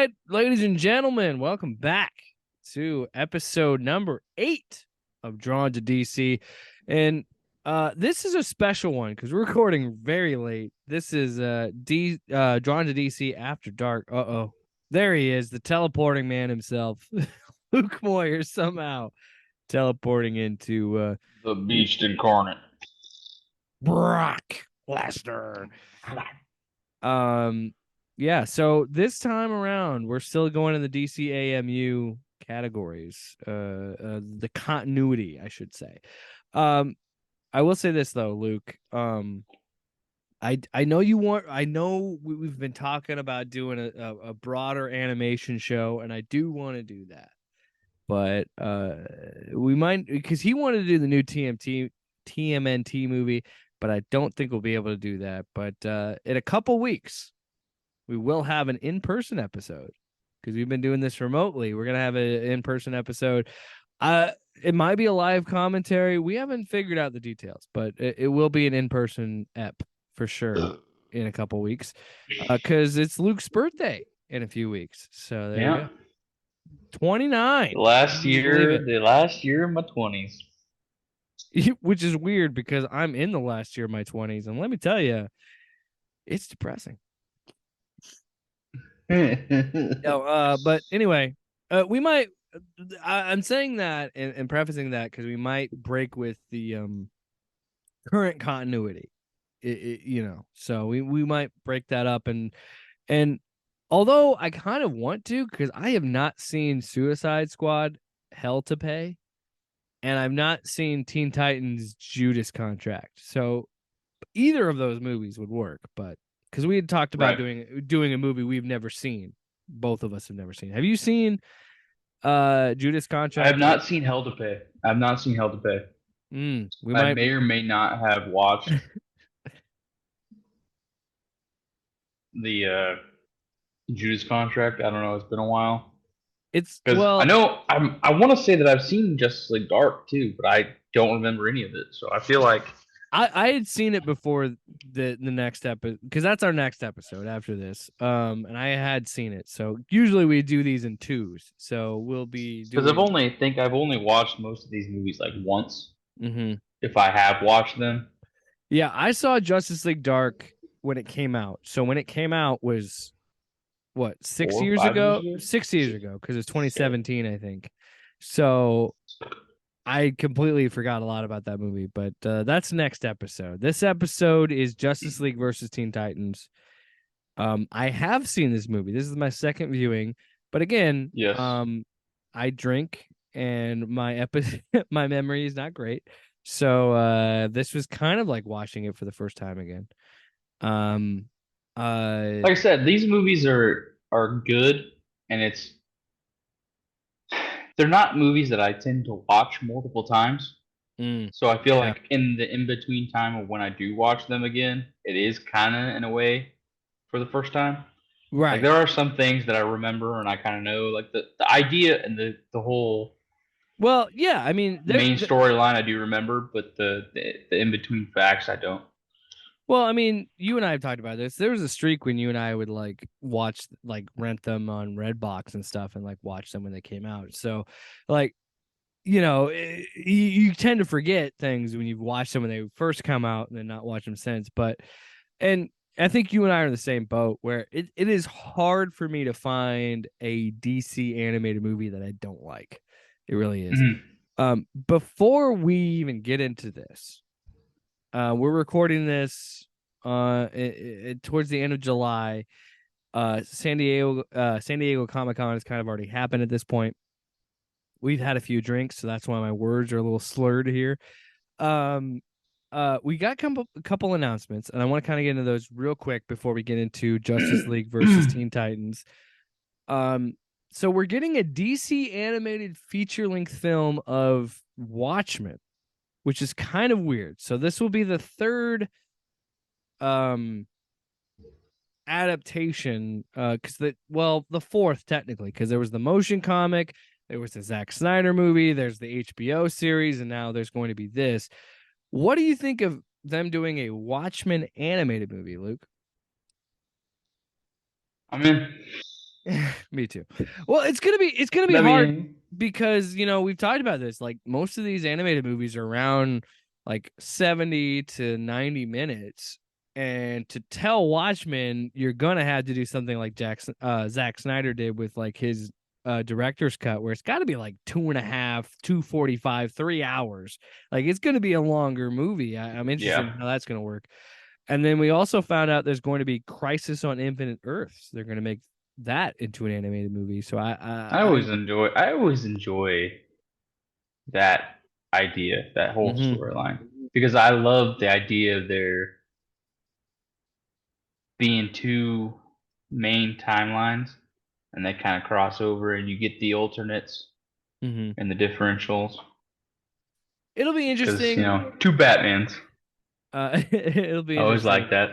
right, ladies and gentlemen, welcome back to episode number 8 of Drawn to DC. And this is a special one because we're recording very late. This is Drawn to DC After Dark. Uh-oh. There he is, the teleporting man himself. Luke Moyer somehow teleporting into The beast incarnate. Brock Lesnar. Yeah, so this time around we're still going in the DCAMU categories, the continuity, I should say. I will say this though, Luke. I know you want. I know we've been talking about doing a broader animation show, and I do want to do that, but we might, because he wanted to do the new TMNT movie, but I don't think we'll be able to do that. But in a couple weeks, we will have an in-person episode because we've been doing this remotely. We're gonna have an in-person episode. It might be a live commentary. We haven't figured out the details, but it will be an in-person ep for sure in a couple weeks because it's Luke's birthday in a few weeks. So there you go. 29. The last year of my 20s. Which is weird because I'm in the last year of my 20s, and let me tell you, it's depressing. But anyway, we might. I'm saying that and prefacing that because we might break with the current continuity. So we might break that up and although I kind of want to because I have not seen Suicide Squad Hell to Pay, and I've not seen Teen Titans Judas Contract, so either of those movies would work, but because we had talked about doing a movie we've never seen. Both of us have never seen. Have you seen Judas Contract? I have not seen Hell to Pay. I have not seen Hell to Pay. I may or may not have watched the Judas Contract. I don't know. It's been a while. I know I want to say that I've seen Justice League Dark too, but I don't remember any of it. So I feel like I had seen it before the next episode because that's our next episode after this. And I had seen it. So usually we do these in twos. So we'll be doing, because I've only watched most of these movies like once. Mm-hmm. If I have watched them. Yeah, I saw Justice League Dark when it came out. So when it came out was what, 6 years ago? 6 years ago, because it's 2017, I think. So I completely forgot a lot about that movie, but that's next episode. This episode is Justice League versus Teen Titans. I have seen this movie. This is my second viewing, but again, yes. I drink and my memory is not great. So this was kind of like watching it for the first time again. Like I said, these movies are good, and they're not movies that I tend to watch multiple times. So I feel like in the in-between time of when I do watch them again, it is kind of in a way for the first time. Right. Like there are some things that I remember and I kind of know, like the idea and the whole. Well, yeah, I mean, main storyline I do remember, but the in-between facts I don't. Well, I mean, you and I have talked about this. There was a streak when you and I would like watch, like rent them on Redbox and stuff and like watch them when they came out. So, like, you tend to forget things when you've watched them when they first come out and then not watch them since. And I think you and I are in the same boat where it is hard for me to find a DC animated movie that I don't like. It really is. Mm-hmm. Before we even get into this, we're recording this towards the end of July. San Diego Comic-Con has kind of already happened at this point. We've had a few drinks, so that's why my words are a little slurred here. We got a couple announcements, and I want to kind of get into those real quick before we get into Justice League versus Teen Titans. So we're getting a DC animated feature-length film of Watchmen, which is kind of weird. So this will be the third adaptation, the fourth technically, because there was the motion comic, there was the Zack Snyder movie, there's the HBO series, and now there's going to be this. What do you think of them doing a Watchmen animated movie, Luke? I mean, Me too. Well, it's gonna be I hard mean, because we've talked about this. Like most of these animated movies are around like 70 to 90 minutes. And to tell Watchmen, you're gonna have to do something like Zack Snyder did with like his director's cut, where it's got to be like 2.5, 2:45, 3 hours. Like it's gonna be a longer movie. I'm interested yeah. in how that's gonna work. And then we also found out there's going to be Crisis on Infinite Earths. They're going to make that into an animated movie. So I always enjoy that idea, that whole mhm, storyline, because I love the idea of there being two main timelines, and they kind of cross over, and you get the alternates mhm. and the differentials. It'll be Because interesting. two Batmans. It'll be I always interesting. like that.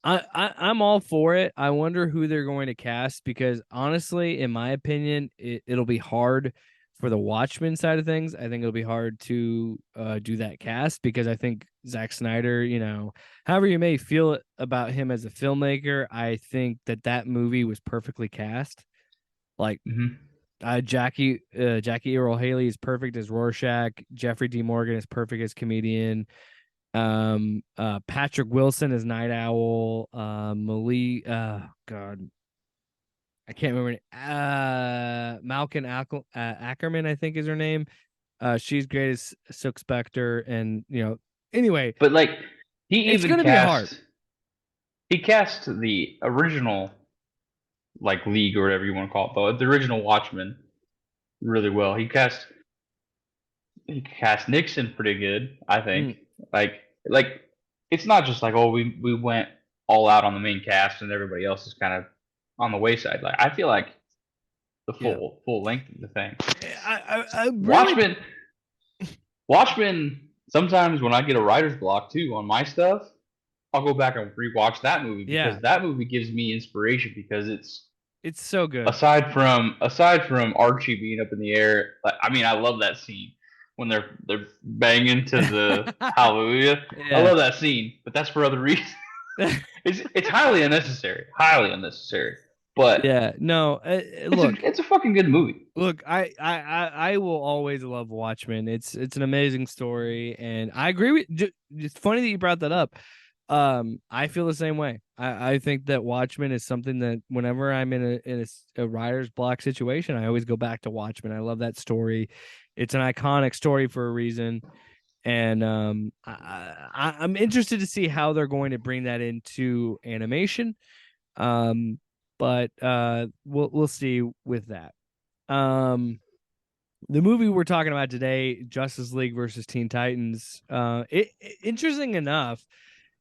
I'm all for it. I wonder who they're going to cast because honestly, in my opinion, it'll be hard for the Watchmen side of things. I think it'll be hard to do that cast because I think Zack Snyder, however you may feel about him as a filmmaker, I think that movie was perfectly cast. Like Hmm. Jackie Earl Haley is perfect as Rorschach. Jeffrey D. Morgan is perfect as comedian. Patrick Wilson is Night Owl. Malik, God, I can't remember. Malcolm Ackerman, I think is her name. She's great as Silk Spectre, and anyway, But like, he it's even gonna be hard. cast the original like League or whatever you want to call it, though the original Watchmen really well. He cast Nixon pretty good, I think. Mm, Like it's not just like, oh, we went all out on the main cast and everybody else is kind of on the wayside. Like I feel like the yeah, full length of the thing. I really, Watchmen Watchmen. Sometimes when I get a writer's block too on my stuff, I'll go back and rewatch that movie yeah, because that movie gives me inspiration because it's it's so good. aside from Archie being up in the air. Like, I mean, I love that scene when they're banging to the Hallelujah. I Yeah. love that scene, but that's for other reasons. It's highly unnecessary, highly unnecessary. But Yeah, no, look, it's a fucking good movie. look, I will always love Watchmen. It's an amazing story, and I agree with. It's funny that you brought that up. I feel the same way. I think that Watchmen is something that whenever I'm in a writer's block situation, I always go back to Watchmen. I love that story. It's an iconic story for a reason, and I'm interested to see how they're going to bring that into animation. Um, but we'll see with that. Um, the movie we're talking about today, Justice League versus Teen Titans. Interesting enough,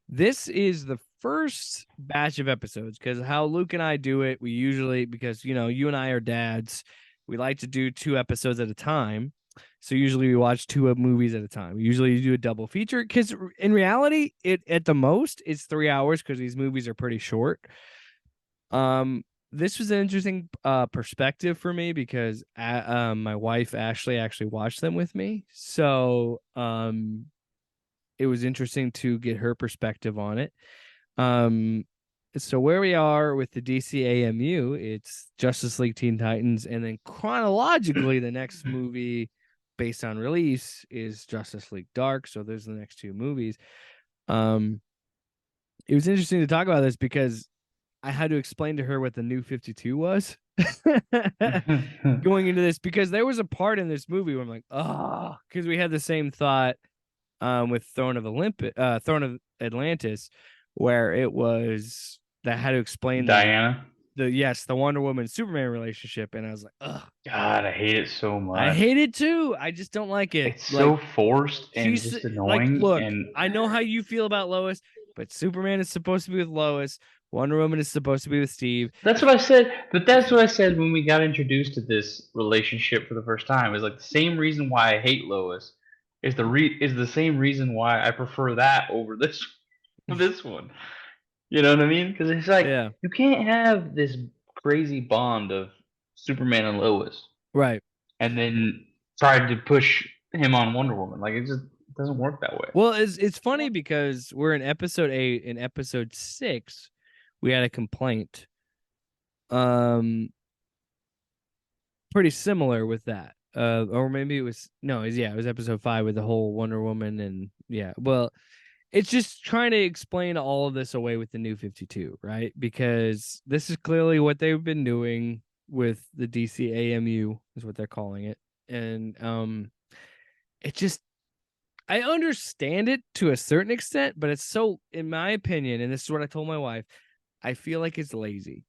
this is the first batch of episodes because how Luke and I do it, we usually because you and I are dads, we like to do 2 episodes at a time. So usually we watch two movies at a time. We usually do a double feature because in reality, it at the most it's 3 hours because these movies are pretty short. This was an interesting perspective for me because my wife Ashley actually watched them with me. So it was interesting to get her perspective on it. Um so where we are with the DCAMU, it's Justice League Teen Titans, and then chronologically the next movie based on release is Justice League Dark. So there's the next two movies. Um it was interesting to talk about this because I had to explain to her what the new 52 was going into this because there was a part in this movie where I'm like, oh, because we had the same thought with Throne of Atlantis, where it was that had to explain Diana. the Wonder Woman Superman relationship, and I was like, ugh, God, I hate it so I much. hate it too. I just don't like it. It's Like so forced and she's just like, annoying. look, And I know how you feel about Lois, but Superman is supposed to be with Lois. Wonder Woman is supposed to be with Steve. that's what I said. But that's what I said when we got introduced to this relationship for the first time. It's like the same reason why I hate Lois is the same reason why I prefer that over this one. You know what I mean? Because it's like Yeah, you can't have this crazy bond of Superman and Lois, right. and then try to push him on Wonder Woman. Like it just doesn't work that way. Well, it's funny because we're in episode 8. In episode 6, we had a complaint. um pretty similar with that. Or maybe it was no, it was episode 5 with the whole Wonder Woman and yeah. Well, it's just trying to explain all of this away with the new 52, right? Because this is clearly what they've been doing with the DC AMU is what they're calling it. And it just I understand it to a certain extent, but it's so in my opinion, and this is what I told my wife, I feel like it's lazy.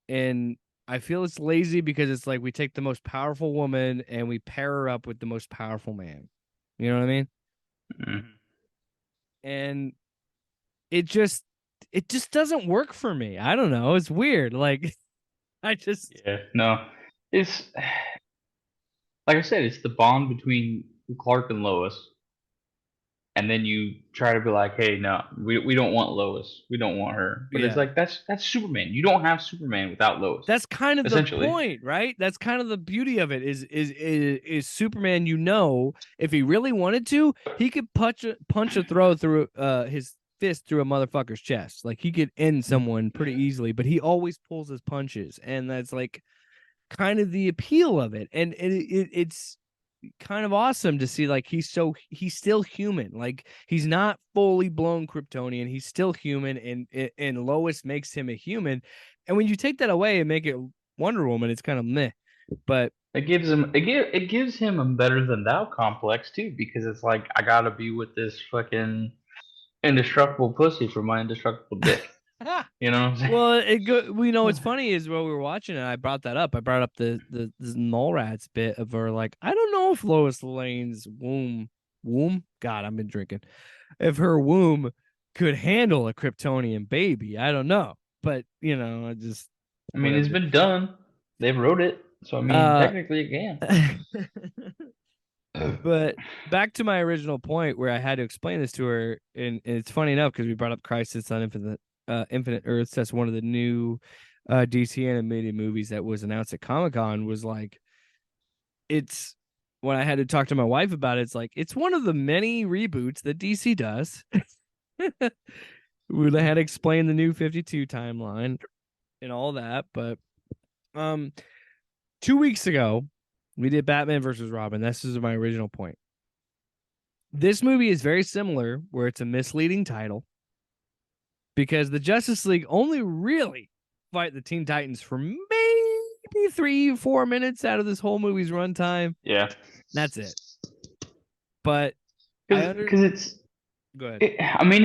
And I feel it's lazy because it's like we take the most powerful woman and we pair her up with the most powerful man. You know what I mean? Mhm. And it just doesn't work for me. I don't know. It's weird. Like I just Yeah, no, it's like I said, it's the bond between Clark and Lois, and then you try to be like, hey, no, we don't want Lois, we don't want her, but it's yeah. like that's Superman. You don't have Superman without Lois, That's kind of the essentially. point, right? That's kind of the beauty of it is Superman, you know, if he really wanted to, he could punch a throw through his fist through a motherfucker's chest. Like he could end someone pretty easily, but he always pulls his punches, and that's like kind of the appeal of it. And it's kind of awesome to see like he's still human. Like he's not fully blown Kryptonian. He's still human, and Lois makes him a human. And when you take that away and make it Wonder Woman, it's kind of meh. But It gives him a better than thou complex too, because it's like I gotta be with this fucking indestructible pussy for my indestructible dick. You know what I'm saying? well, we know what's funny is while we were watching it, I brought that up. I brought up the Mallrats bit of her like I don't know if Lois Lane's womb. God, I've been drinking. If her womb could handle a Kryptonian baby, I don't know, but I just I mean, it's whatever. been done. They wrote it, so I mean, Uh, technically it can. but back to my original point where I had to explain this to her, and it's funny enough because we brought up Crisis on Infinite Earths. That's one of the new DC animated movies that was announced at Comic-Con. Was like it's when I had to talk to my wife about it. It's like it's one of the many reboots that DC does. We had to explain the new 52 timeline and all that, but um 2 weeks ago we did Batman versus Robin. This is my original point. This movie is very similar, where it's a misleading title because the Justice League only really fight the Teen Titans for maybe 3-4 minutes out of this whole movie's runtime. Yeah, That's it. But I because it's. go ahead. I mean,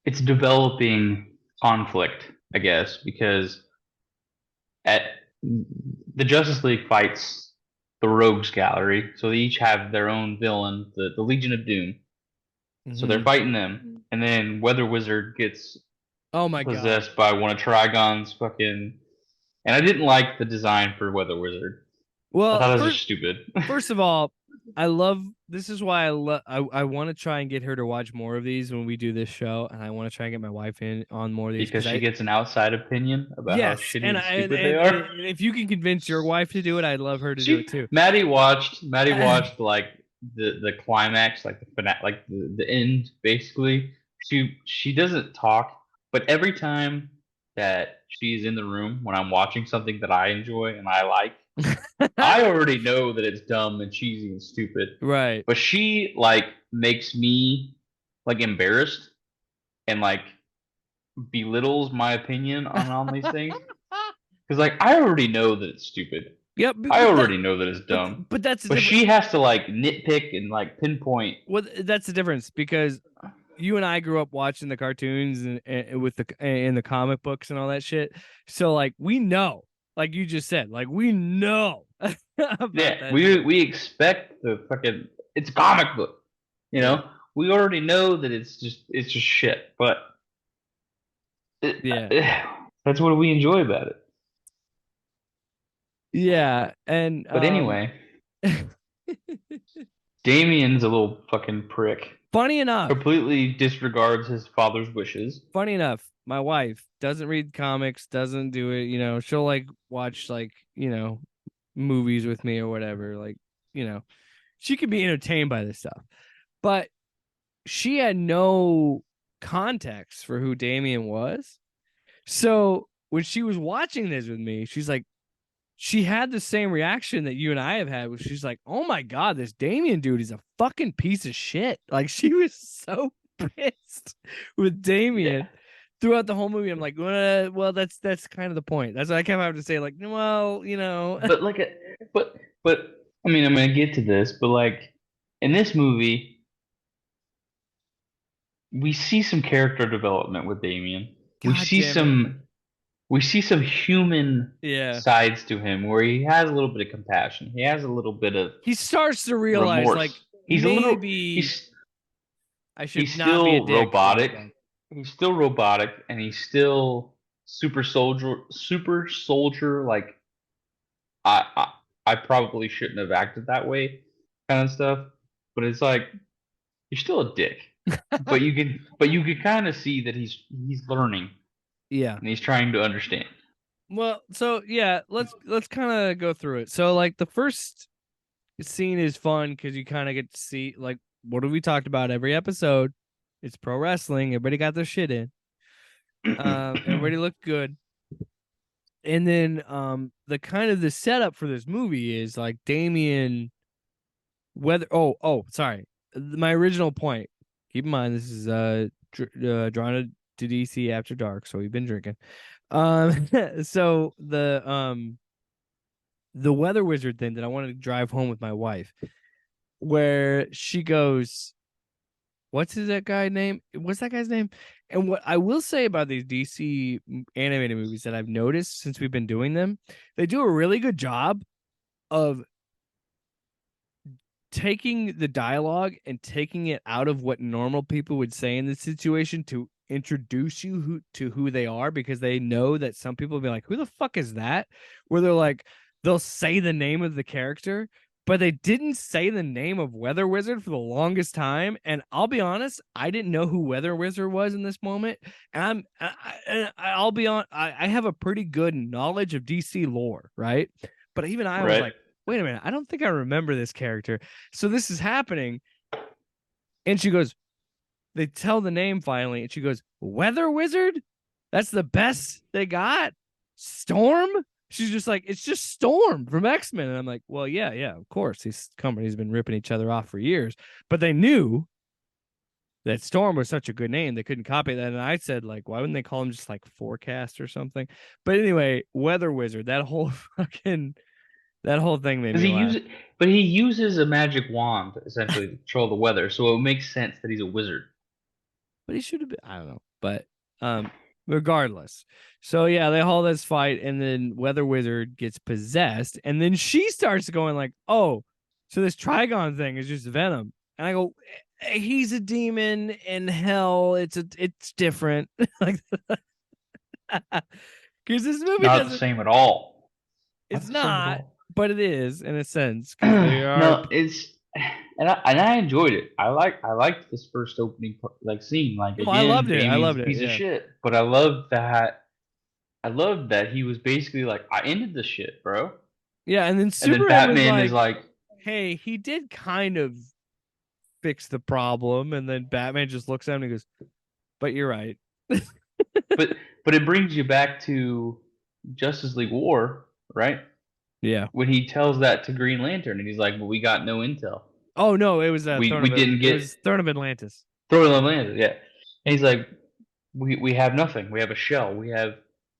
it's developing conflict, I guess, because at the Justice League fights the Rogues Gallery, so they each have their own villain, the Legion of Doom. So they're Mhm. fighting them, and then Weather Wizard gets Oh my god. possessed by one of Trigon's fucking. And I didn't like the design for Weather Wizard. I Well, thought it was first just stupid. first of all, I love this is why I want to try and get her to watch more of these when we do this show, and I want to try and get my wife in on more of these Because because she I gets an outside opinion about how yes, shitty and and I and, stupid they and, are. and if you can convince your wife to do it, I'd love her to do it She too. Maddie watched like the climax, like like the end basically. She doesn't talk, but every time that she's in the room when I'm watching something that I enjoy and I like, I already know that it's dumb and cheesy and stupid. Right. But she like makes me like embarrassed and like belittles my opinion on these things. Because like I already know that it's stupid. Yep, I already know that it's but dumb. but that's the But difference. she has to like nitpick and like pinpoint. Well, that's the difference because you and I grew up watching the cartoons and with the comic books and all that shit. So like we know, like you just said, like we know about Yeah, that we shit. we expect the fucking it's a comic book. You Yeah. know, we already know that it's just shit. But it, Yeah. that's what we enjoy about it. Yeah. And But anyway, Damien's a little fucking prick. funny enough, Completely disregards his father's wishes. my wife doesn't read comics, doesn't do it, she'll like watch like, movies with me or whatever. Like, you know, she could be entertained by this stuff. But she had no context for who Damian was. So when she was watching this with me, she's like, she had the same reaction that you and I have had, where she's like, "Oh my god, this Damien dude is a fucking piece of shit." Like she was so pissed with Damien throughout the whole movie. I'm like, well, that's kind of the point. That's what I kept having to say. Like, well, But like, but I mean, I'm gonna get to this, but like in this movie, we see some character development with Damien. We god see damn it, some human yeah. sides to him where he has a little bit of compassion. He has a little bit of He starts to realize, like, remorse. maybe I He's should not be a still dick to this robotic. guy. He's still robotic, and he's still super soldier. Super soldier. Like I probably shouldn't have acted that way, kind of stuff. But it's like you're still a dick. But you can kind of see that he's learning Yeah. and he's trying to understand. Well, so yeah, let's kind of go through it. So like the first scene is fun because you kind of get to see like what have we talked about every episode. It's pro wrestling. Everybody got their shit in. Everybody looked good. And then the kind of the setup for this movie is like Damien whether sorry. My original point. Keep in mind this is drawn to DC after dark, so we've been drinking. So the weather wizard thing that I wanted to drive home with my wife, where she goes, "What's that guy name? What's that guy's name?" And what I will say about these DC animated movies that I've noticed since we've been doing them, they do a really good job of taking the dialogue and taking it out of what normal people would say in this situation to introduce you to who they are, because they know that some people will be like, who the fuck is that? Where they're like, they'll say the name of the character, but they didn't say the name of Weather Wizard for the longest time. And I'll be honest, I didn't know who Weather Wizard was in this moment. And I'll be on, I have a pretty good knowledge of DC lore, right? But even I was Right. like, wait a minute, I don't think I remember this character. So this is happening. And she goes, they tell the name finally, and she goes, Weather Wizard? That's the best they got? Storm? She's just like, it's just Storm from X-Men. And I'm like, well, yeah, of course. These companies have been ripping each other off for years. But they knew that Storm was such a good name, they couldn't copy that. And I said, like, why wouldn't they call him just like Forecast or something? But anyway, Weather Wizard, that whole thing made me laugh. But he uses a magic wand essentially to control the weather, so it makes sense that he's a wizard. But he should have been, I don't know. But regardless. So yeah, they haul this fight, and then Weather Wizard gets possessed, and then she starts going like, oh, so this Trigon thing is just Venom. And I go, he's a demon in hell. It's different. Like because this movie Not the doesn't, same at all. it's The same at not, all. but it is in a sense, because they are. No, and I enjoyed it. I liked this first opening like scene. Like Oh, I again, loved it. I Damien's loved a it. piece of Yeah. shit, but I loved that he was basically like, I ended this shit, bro. Yeah, and then And then Superman was Batman is like, like, hey, he did kind of fix the problem, and then Batman just looks at him and goes, but you're right. but it brings you back to Justice League War, right? Yeah. When he tells that to Green Lantern, and he's like, "Well, we got no intel. Oh no, it was We didn't It get was Throne of Atlantis. Throne of Atlantis." Yeah, and he's like, "We have nothing. We have a shell.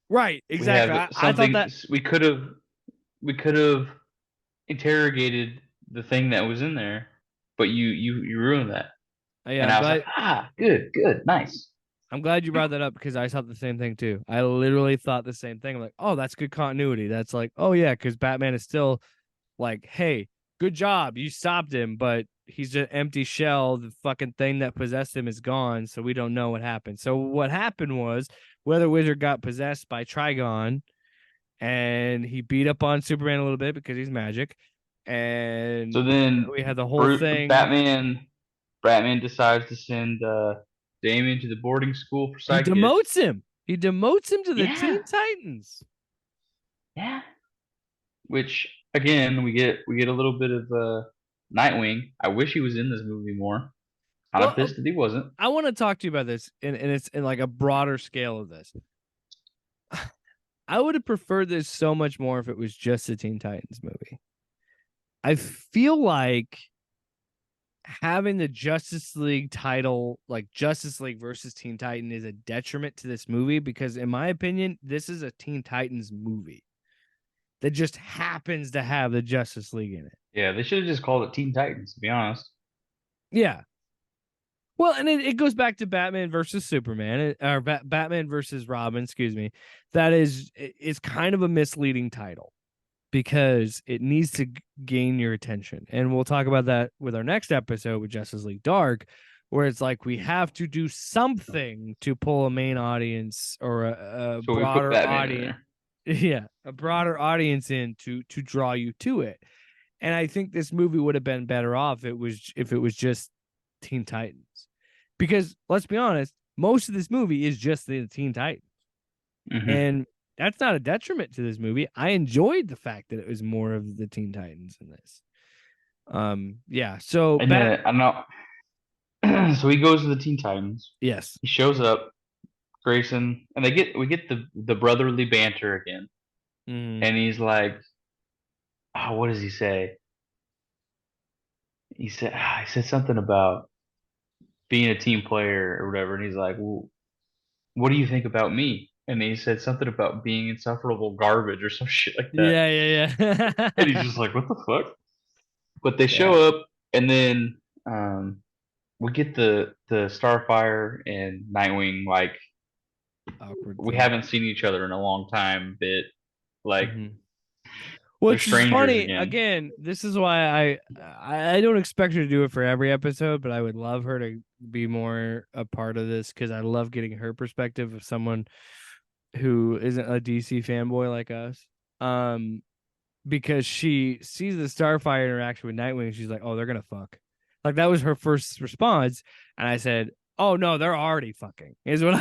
Right, We exactly. have I thought something. that. We could have interrogated the thing that was in there, but you ruined that." Yeah, And I was like, good, nice. I'm glad you brought that up because I thought the same thing too. I literally thought the same thing. I'm like, oh, that's good continuity. That's like, oh yeah, because Batman is still like, hey, good job, you stopped him, but he's an empty shell. The fucking thing that possessed him is gone, so we don't know what happened. So what happened was Weather Wizard got possessed by Trigon, and he beat up on Superman a little bit because he's magic. And So then we had the whole thing. Batman decides to send Damien to the boarding school for He sidekicks. demotes him. He demotes him to the Yeah, Teen Titans. yeah. Which again, we get a little bit of Nightwing. I wish he was in this movie more. Kind of pissed that he wasn't. I want to talk to you about this, and it's in like a broader scale of this. I would have preferred this so much more if it was just a Teen Titans movie. I feel like having the Justice League title, like Justice League versus Teen Titan, is a detriment to this movie because, in my opinion, this is a Teen Titans movie that just happens to have the Justice League in it. Yeah, they should have just called it Teen Titans, to be honest. Yeah. Well, and it goes back to Batman versus Superman, or Batman versus Robin, excuse me. That is kind of a misleading title because it needs to gain your attention. And we'll talk about that with our next episode with Justice League Dark, where it's like we have to do something to pull a main audience or a So we put broader Batman in audience. there. Yeah, a broader audience in to draw you to it. And I think this movie would have been better off if it was just Teen Titans. Because let's be honest, most of this movie is just the Teen Titans. Mm-hmm. And that's not a detriment to this movie. I enjoyed the fact that it was more of the Teen Titans in this. Yeah. So And then I know. So he goes to the Teen Titans. Yes. He shows up, Grayson, and we get the brotherly banter again. And he's like, oh, what does he say? He said something about being a team player or whatever, and he's like, well, what do you think about me? And he said something about being insufferable garbage or some shit like that. Yeah. And he's just like, what the fuck? But they show up, and then we get the Starfire and Nightwing, like, awkward we thing. haven't seen each other in a long time bit. Like, which is funny. Again, this is why I don't expect her to do it for every episode, but I would love her to be more a part of this because I love getting her perspective of someone who isn't a DC fanboy like us. Because she sees the Starfire interaction with Nightwing, and she's like, "Oh, they're gonna fuck." Like that was her first response, and I said, "Oh no, they're already fucking." That's what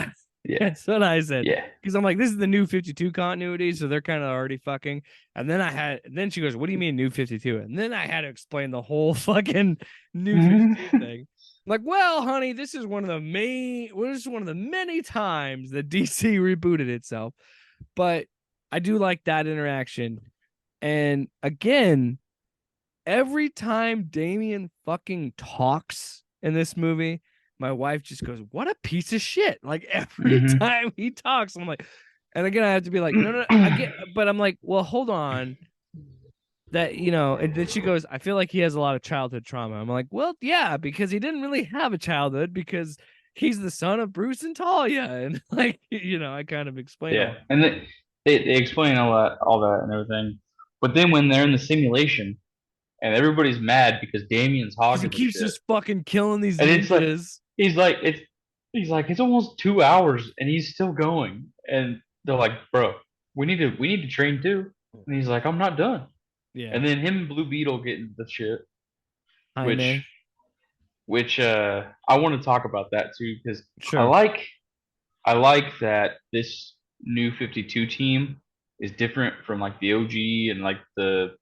I said. Yeah. Because I'm like, this is the new 52 continuity, so they're kind of already fucking. And then she goes, "What do you mean new 52?" And then I had to explain the whole fucking new 52 thing. I'm like, well, honey, this is one of the many times that DC rebooted itself. But I do like that interaction. And again, every time Damian fucking talks in this movie, my wife just goes, "What a piece of shit!" Like every time he talks, I'm like, and again, I have to be like, no, I get, but I'm like, well, hold on, that and then she goes, "I feel like he has a lot of childhood trauma." I'm like, well, yeah, because he didn't really have a childhood because he's the son of Bruce and Talia, and like, I kind of explain. Yeah, and they explain all that and everything, but then when they're in the simulation. And everybody's mad because Damian's hogging. He keeps just fucking killing these and ninjas. He's like, it's almost 2 hours and he's still going. And they're like, bro, we need to train too. And he's like, I'm not done. Yeah. And then him and Blue Beetle get into the shit, which I want to talk about that too because I like that this new 52 team is different from like the OG and like the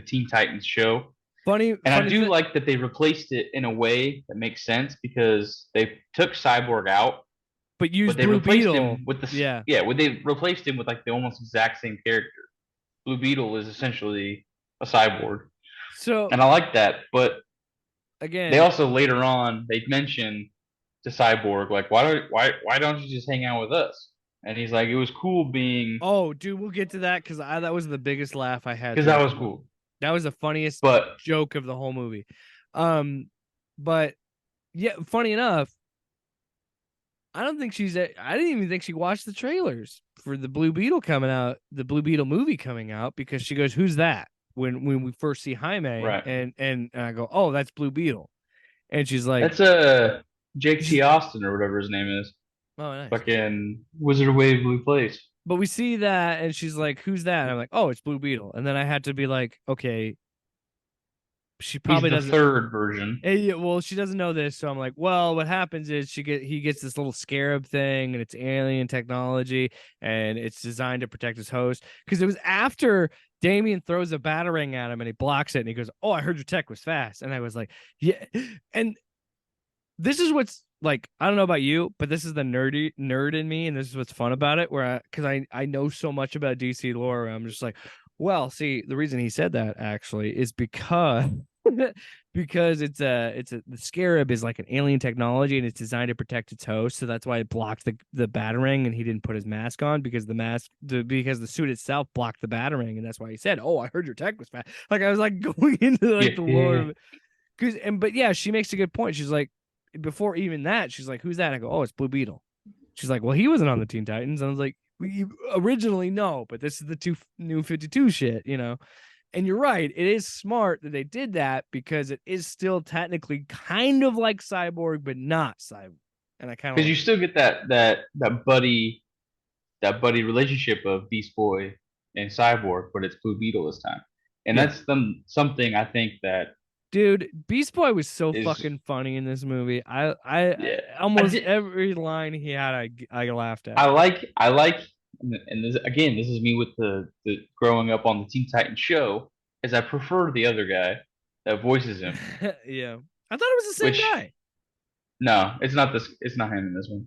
Teen Titans show. Funny, I do like that they replaced it in a way that makes sense because they took Cyborg out, but they replaced him with they replaced him with like the almost exact same character. Blue Beetle is essentially a cyborg, and I like that. But again, they also later on they mention to Cyborg like, why don't you just hang out with us? And he's like, it was cool being. Oh, dude, we'll get to that because that was the biggest laugh I had. Because that was cool. That was the funniest joke of the whole movie. But yeah, funny enough, I didn't even think she watched the trailers for the Blue Beetle coming out, the Blue Beetle movie coming out, because she goes, "Who's that?" When we first see Jaime, right. and I go, "Oh, that's Blue Beetle," and she's like, "That's Jake T. Austin or whatever his name is." Oh, nice. Fucking Wizard of Waverly Place. But we see that, and she's like, "Who's that?" And I'm like, "Oh, it's Blue Beetle." And then I had to be like, "Okay, she probably doesn't." Third version. Well, she doesn't know this, so I'm like, "Well, what happens is he gets this little scarab thing, and it's alien technology, and it's designed to protect his host." Because it was after Damian throws a batarang at him, and he blocks it, and he goes, "Oh, I heard your tech was fast," and I was like, "Yeah," and this is what's like, I don't know about you, but this is the nerd in me, and this is what's fun about it. Where because I know so much about DC lore, where I'm just like, well, see, the reason he said that actually is because because the scarab is like an alien technology and it's designed to protect its host, so that's why it blocked the batarang, and he didn't put his mask on because because the suit itself blocked the batarang, and that's why he said, "Oh, I heard your tech was fast." Like I was like going into Yeah, like the lore yeah. of but yeah, she makes a good point. She's like, before even that, she's like, "Who's that?" I go, "Oh, it's Blue Beetle." She's like, "Well, he wasn't on the Teen Titans." I was like, originally no, but this is the new 52 shit, you know." And you're right, it is smart that they did that because it is still technically kind of like Cyborg, but not Cyborg. And I kind of Because you like still get that buddy relationship of Beast Boy and Cyborg, but it's Blue Beetle this time, and yeah. that's something I think that Dude, Beast Boy was so is fucking funny in this movie. I yeah. I almost did every line he had, I laughed at. I like and this again this is me with the growing up on the Teen Titans show is I prefer the other guy that voices him, Yeah, I thought it was the same which guy. no, it's not him in this one.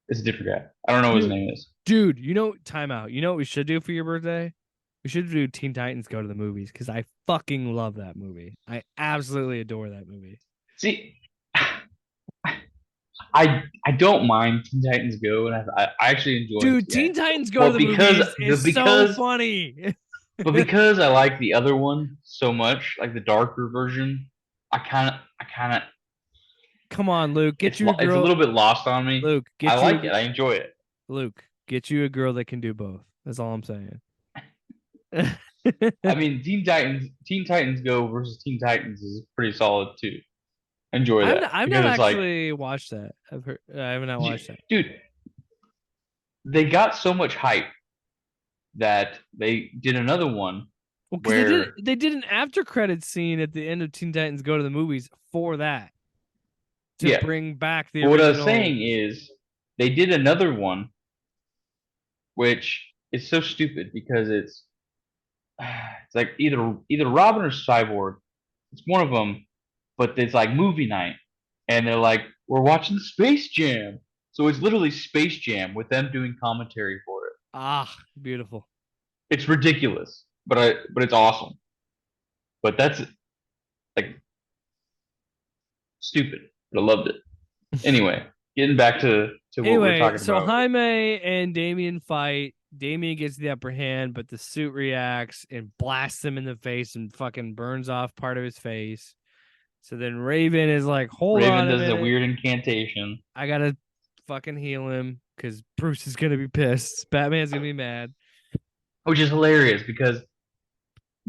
It's a different guy. I don't know what his Dude, name is. dude, time out. You know what we should do for your birthday? We should do Teen Titans Go to the Movies because I fucking love that movie. I absolutely adore that movie. See, I don't mind Teen Titans Go, and I actually enjoy it to Dude, the Teen end. Titans Go to But the because Movies the is so because funny. but because I like the other one so much, like the darker version, I kind of Come on, Luke, get you a it's a girl. little bit lost on me. Luke, I get you like it. I enjoy it. Luke, get you a girl that can do both. That's all I'm saying. I mean, Teen Titans Go versus Teen Titans is pretty solid too. Enjoy that I've because not it's like, actually watched that. I have not watched that. dude, they got so much hype that they did another one Well, because where, they did an after credit scene at the end of Teen Titans Go to the Movies for that to yeah. bring back the But what I was original. saying is they did another one which is so stupid because it's like either Robin or Cyborg. It's one of them, but it's like movie night, and they're like, "We're watching Space Jam," so it's literally Space Jam with them doing commentary for it. Ah, beautiful. It's ridiculous, but it's awesome. But that's like stupid, but I loved it. Anyway, getting back to what we are Anyway, talking so about. Jaime and Damian fight. Damian gets the upper hand, but the suit reacts and blasts him in the face and fucking burns off part of his face. So then Raven is like, hold Raven on a does a minute. weird incantation, I gotta fucking heal him because Bruce is gonna be pissed. Batman's gonna be mad. which is hilarious because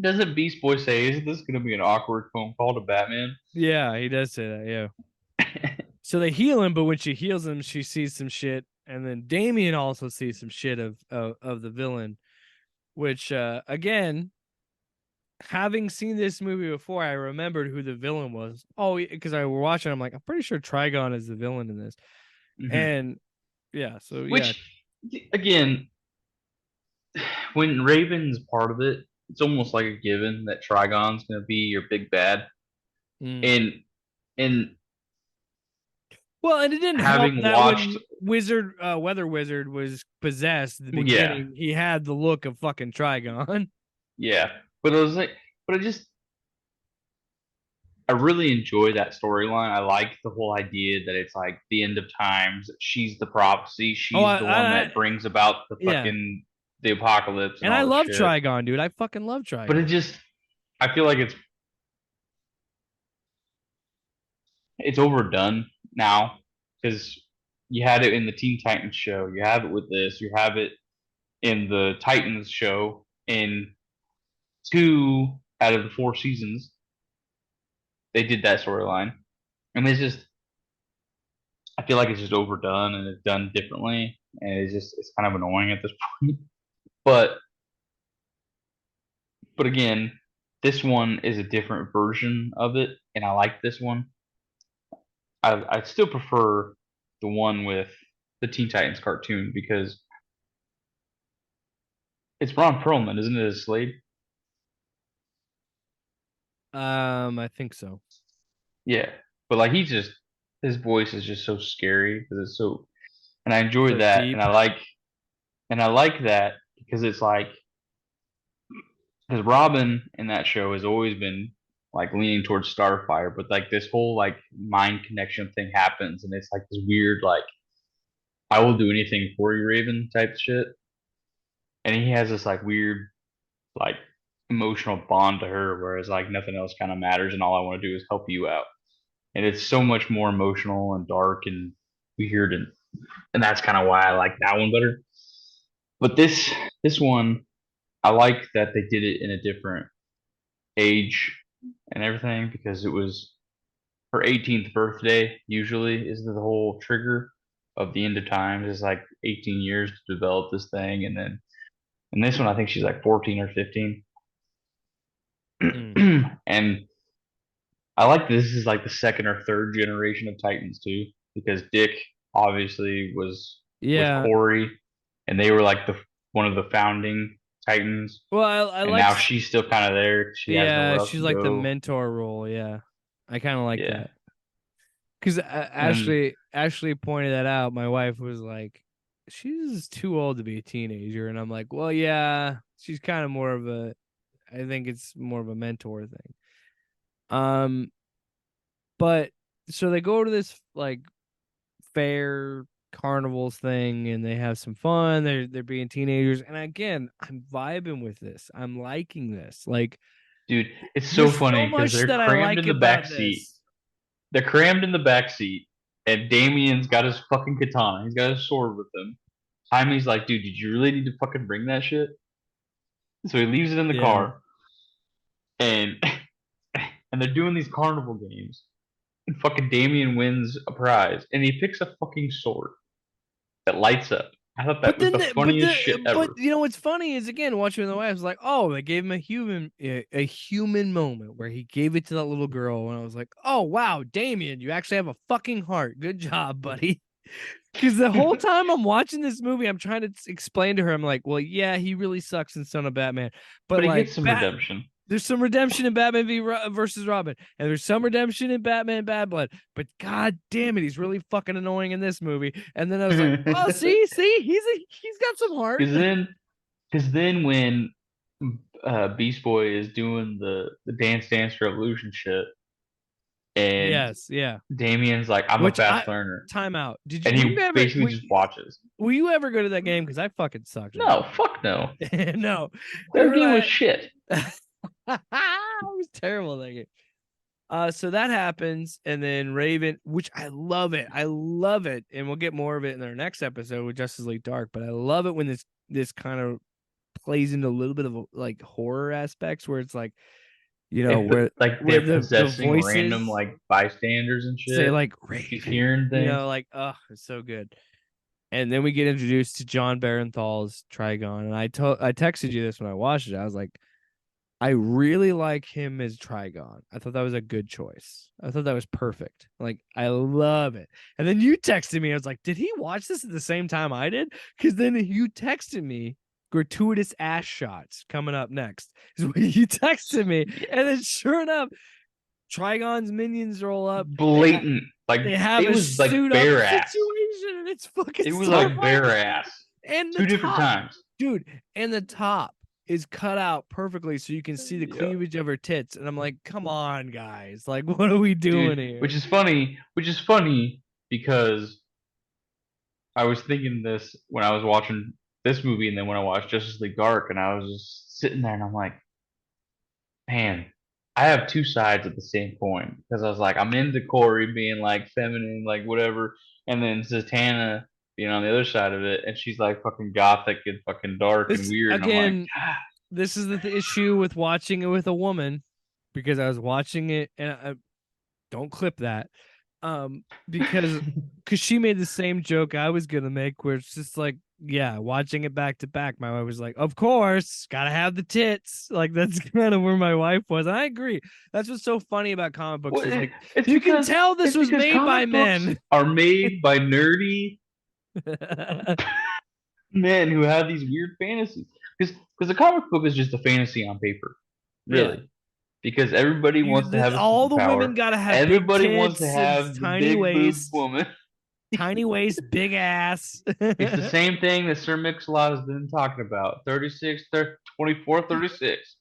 doesn't Beast Boy say, "Isn't this going to be an awkward phone call to Batman?" Yeah, he does say that. Yeah. So they heal him, but when she heals him, she sees some shit, and then Damien also sees some shit of the villain. Which again, having seen this movie before, I remembered who the villain was. Oh, because I were watching, I'm like, I'm pretty sure Trigon is the villain in this. hmm And yeah, so yeah. Which, again, when Raven's part of it, it's almost like a given that Trigon's going to be your big bad. Mm. And and Well, and it didn't help having that watched, when Weather Wizard was possessed at the yeah, beginning, he had the look of fucking Trigon. yeah, but it was like, but I really enjoy that storyline. I like the whole idea that it's like the end of times. She's the prophecy. Oh, She's the one that brings about yeah. the apocalypse and And I all this love shit. Trigon, dude. I fucking love But Trigon. I feel like it's overdone now because you had it in the Teen Titans show. You have it with this. You have it in the Titans show in 2 out of the 4 seasons. They did that storyline, and I feel like it's just overdone and it's done differently, and it's kind of annoying at this point. But again, this one is a different version of it, and I like this one. I still prefer the one with the Teen Titans cartoon because it's Ron Perlman, isn't it? As Slade? I think so. Yeah, but like he's just his voice is just so scary because it's so, and I enjoy So that, deep. and I like that because it's like, because Robin in that show has always been like leaning towards Starfire, but like this whole like mind connection thing happens, and it's like this weird like I will do anything for you, Raven type shit, and he has this like weird like emotional bond to her, whereas like nothing else kind of matters, and all I want to do is help you out, and it's so much more emotional and dark and weird, and that's kind of why I like that one better. But this one, I like that they did it in a different age and everything because it was her 18th birthday. Usually, is the whole trigger of the end of times is like 18 years to develop this thing, and then in this one, I think she's like 14 or 15. Hmm. And I like this is like the second or third generation of Titans too, because Dick obviously was with Yeah. Corey, and they were like the one of the founding Titans, Well, I and like. now she's still kind of there. She has Yeah, nowhere else she's to like the go. mentor role. Yeah, I kind of like Yeah, that because and Ashley pointed that out. My wife was like, "She's too old to be a teenager," and I'm like, "Well, yeah, she's kind of more of a. I think it's more of a mentor thing." Um, but so they go to this like fair carnivals thing and they have some fun. They're being teenagers, and again, I'm vibing with this. I'm liking this. Like, dude, it's so there's so funny because much they're that I crammed like in the about back seat. this. They're crammed in the back seat, and Damien's got his fucking katana. He's got his sword with him. Jaime's like, dude, did you really need to fucking bring that shit? So he leaves it in the Yeah. car, and and they're doing these carnival games. And fucking Damien wins a prize, and he picks a fucking sword that lights up. I thought that But was then, the funniest shit but ever. you know what's funny is again watching the way I was like, oh, they gave him a human moment where he gave it to that little girl, and I was like, oh wow, Damien, you actually have a fucking heart. Good job, buddy. Because the whole time I'm watching this movie, I'm trying to explain to her, I'm like, well, yeah, he really sucks in Son of Batman, but But he like gets some redemption. there's some redemption in Batman versus Robin, and there's some redemption in Batman Bad Blood. But god damn it, he's really fucking annoying in this movie. And then I was like, well, see, he's got some heart. Because then, because then when Beast Boy is doing the Dance Dance Revolution shit, and Yes, yeah. Damien's like, I'm a Which I fast learner, time out. Did and you he ever basically just watches. will you ever go to that game? Because I fucking sucked at No, fuck no. it. No, That remember game was shit. I was terrible at that game. So that happens, and then Raven, which I love it. I love it, and we'll get more of it in our next episode with Justice League Dark. But I love it when this kind of plays into a little bit of like horror aspects, where it's like, If where like they're the possessing random voices like bystanders and say shit, like she's Raven, hearing things. like, oh, it's so good. And then we get introduced to John Barenthal's Trigon, and I texted you this when I watched it. I was like, I really like him as Trigon. I thought that was a good choice. I thought that was perfect. Like, I love it. And then you texted me. I was like, did he watch this at the same time I did? Because then you texted me gratuitous ass shots coming up next. Is what you texted me. Yeah, And then sure enough, Trigon's minions roll up. blatant. Like They have it a was like suit up bare ass. situation, and it's fucking It was like bare Starfire. ass. And the Two different top, times. dude, and the top is cut out perfectly so you can see the Yeah. cleavage of her tits. And I'm like, come on, guys. Like, what are we Dude, doing here? which is funny because I was thinking this when I was watching this movie and then when I watched Justice League Dark and I was just sitting there and I'm like, man, I have two sides at the same coin because I was like, I'm into Corey being like feminine, like whatever, and then Zatanna being on the other side of it, and she's like fucking gothic and fucking dark and This weird, and I'm like, again, this is the issue with watching it with a woman because I was watching it and I don't clip that. Because she made the same joke I was gonna make, where it's just like, yeah, watching it back to back, my wife was like, of course, gotta have the tits. Like that's kind of where my wife was. And I agree. That's what's so funny about comic books well, is like it's you can because tell this it's was because made by comic books men. are made by nerdy men who have these weird fantasies. Because a comic book is just a fantasy on paper, Yeah. really. because everybody wants to have a All the women superpower. gotta have big Everybody wants to tits and have the tiny big boob waist, woman. big ass. It's the same thing that Sir Mix-a-Lot has been talking about. 36, 24, 36.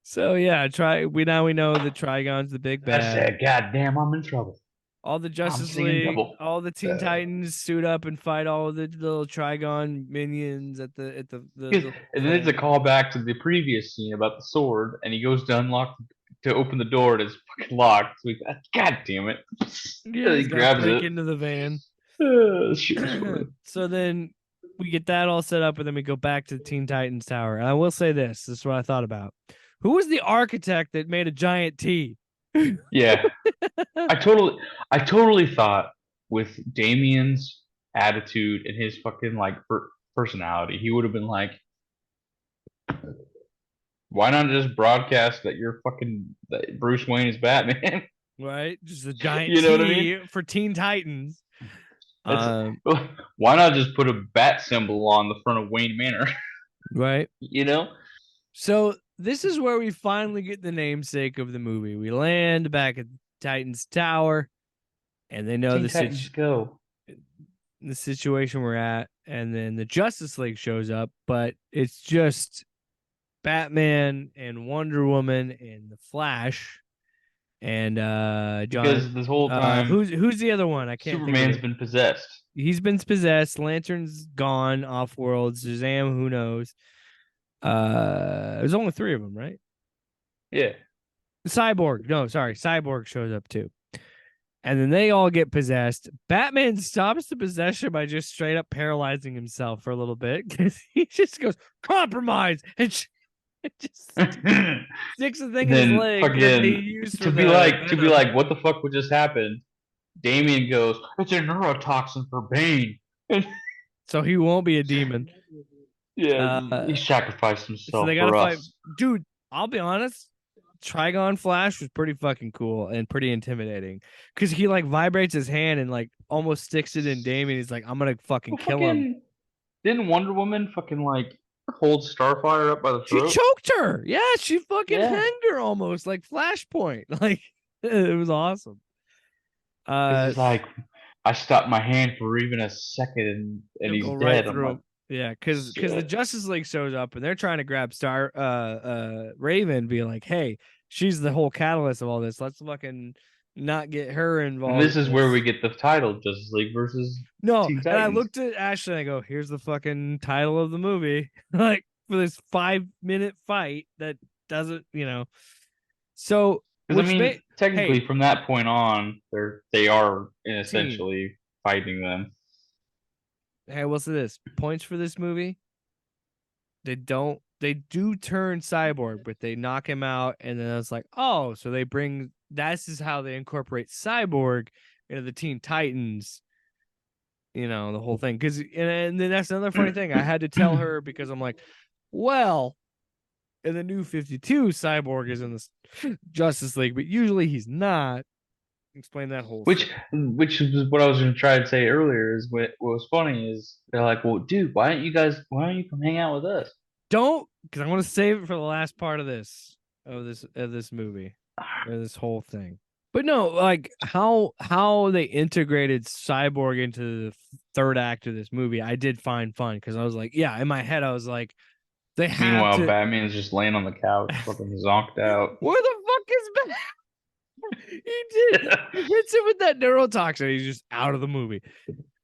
So yeah, we know that Trigon's the big I bad. said, God damn, I'm in trouble. All the I'm Justice singing League, double. all the Teen Titans suit up and fight all the little Trigon minions at the And then it's a callback to the previous scene about the sword, and he goes to unlock to open the door, and it's fucking locked. So God damn it! Yeah, He he's got to grabs break it. into the van. Shit was funny. So then we get that all set up, and then we go back to the Teen Titans Tower. And I will say this is what I thought about. Who was the architect that made a giant T? Yeah, I totally thought with Damian's attitude and his fucking like personality, he would have been like, why not just broadcast that you're fucking that Bruce Wayne is Batman? Right? Just a giant You know what I mean? T for Teen Titans. That's Um, why not just put a bat symbol on the front of Wayne Manor? right. You know? So this is where we finally get the namesake of the movie. We land back at Titans Tower, and they know Teen Titans Go. the situation we're at, and then the Justice League shows up, but it's just Batman and Wonder Woman and the Flash and Because this whole time who's the other one? I can't think of Superman's it. been possessed. He's been possessed. Lantern's gone off world. Shazam, who knows? There's only three of them, right? Yeah. Cyborg shows up too. And then they all get possessed. Batman stops the possession by just straight up paralyzing himself for a little bit because he just goes compromise and just sticks the thing in his leg that he used to be like, what the fuck would just happen? Damian goes, it's a neurotoxin for Bane. So he won't be a demon. Yeah, he sacrificed himself so they gotta for fight. us. Dude, I'll be honest. Trigon Flash was pretty fucking cool and pretty intimidating because he like vibrates his hand and like almost sticks it in Damian. He's like, I'm gonna fucking kill him. Didn't Wonder Woman fucking like hold Starfire up by the throat? She choked her. Yeah, she fucking hanged her almost like Flashpoint. Like it was awesome. It's like I stopped my hand for even a second and he's dead. Right through him. Yeah, because the Justice League shows up and they're trying to grab Raven, being like, hey, she's the whole catalyst of all this. Let's fucking not get her involved. And this is where we get the title, Justice League versus Teen Titans. And I looked at Ashley and I go, here's the fucking title of the movie. Like for this 5-minute fight that doesn't, So technically from that point on, they are essentially fighting them. Hey, what's this? Points for this movie? They do turn cyborg, but they knock him out, and then it's like, oh, so this is how they incorporate cyborg into the Teen Titans, the whole thing. And then that's another funny thing. I had to tell her because I'm like, well, in the new 52, cyborg is in the Justice League, but usually he's not. Explain that whole which is what I was going to try to say earlier. Is what was funny is they're like, well, dude, why don't you come hang out with us? Because I want to save it for the last part of this movie or this whole thing. But no, like how they integrated cyborg into the third act of this movie, I did find fun because I was like, yeah, in my head I was like, they have. Meanwhile, Batman's just laying on the couch, fucking zonked out. Where the fuck is Batman? He hits him with that neurotoxin. He's just out of the movie,